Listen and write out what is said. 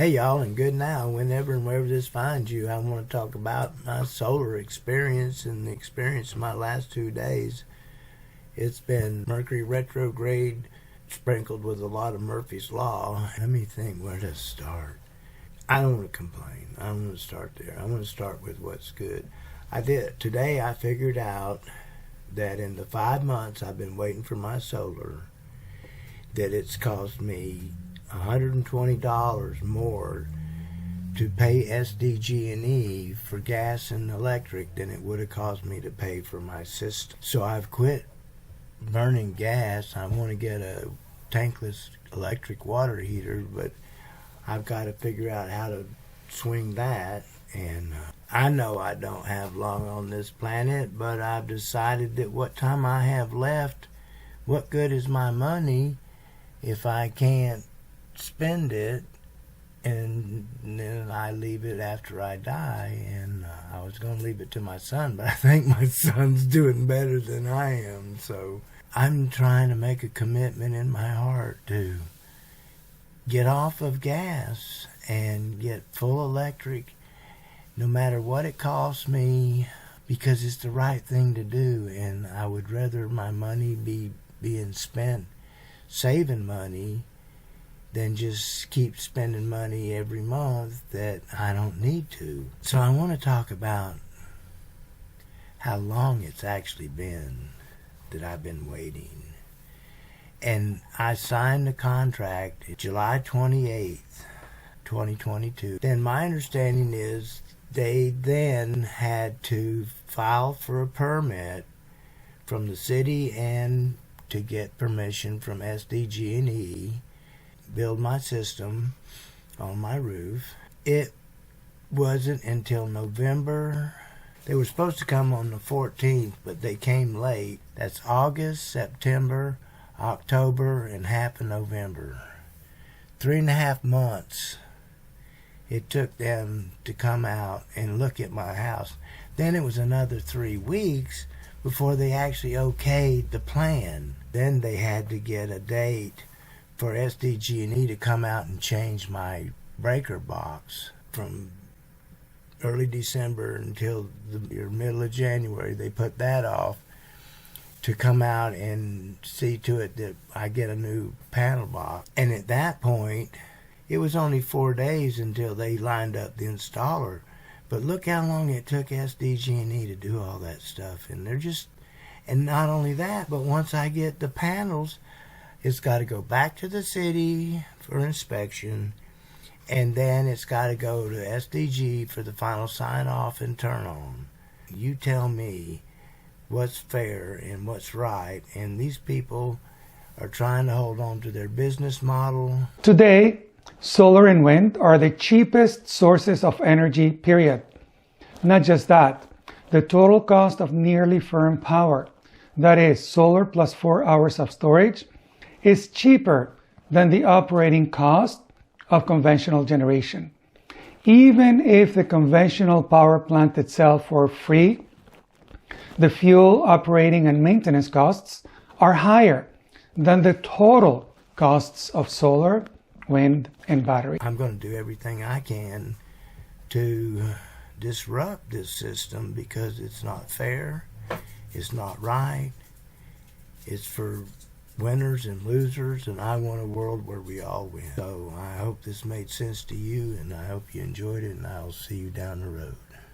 Hey y'all, and good now. Whenever and wherever this finds you, I want to talk about my solar experience and the experience of my last 2 days. It's been Mercury retrograde sprinkled with a lot of Murphy's Law. Let me think where to start. I don't want to complain. I don't want to start there. I want to start with what's good. I did. Today I figured out that in the 5 months I've been waiting for my solar, that it's cost me $120 more to pay SDG&E for gas and electric than it would have cost me to pay for my system. So I've quit burning gas. I want to get a tankless electric water heater, but I've got to figure out how to swing that. And I know I don't have long on this planet, but I've decided that what time I have left, what good is my money if I can't spend it, and then I leave it after I die. And I was going to leave it to my son, but I think my son's doing better than I am. So I'm trying to make a commitment in my heart to get off of gas and get full electric, no matter what it costs me, because it's the right thing to do. And I would rather my money be being spent saving money than just keep spending money every month that I don't need to. So I want to talk about how long it's actually been that I've been waiting. And I signed the contract July 28th, 2022. Then my understanding is they then had to file for a permit from the city and to get permission from SDG&E, build my system on my roof. It wasn't until November. They were supposed to come on the 14th, but they came late. That's August, September, October, and half of November. 3.5 months it took them to come out and look at my house. Then it was another 3 weeks before they actually okayed the plan. Then they had to get a date for SDG&E to come out and change my breaker box from early December until the middle of January. They put that off to come out and see to it that I get a new panel box. And at that point, it was only 4 days until they lined up the installer. But look how long it took SDG&E to do all that stuff. And not only that, but once I get the panels, it's got to go back to the city for inspection, and then it's got to go to SDG for the final sign-off and turn-on. You tell me what's fair and what's right, and these people are trying to hold on to their business model. Today, solar and wind are the cheapest sources of energy, period. Not just that, the total cost of nearly firm power, that is, solar plus 4 hours of storage, is cheaper than the operating cost of conventional generation. Even if the conventional power plant itself were free, the fuel, operating, and maintenance costs are higher than the total costs of solar, wind, and battery. I'm going to do everything I can to disrupt this system because it's not fair, it's not right, it's for winners and losers, and I want a world where we all win. So I hope this made sense to you, and I hope you enjoyed it, and I'll see you down the road.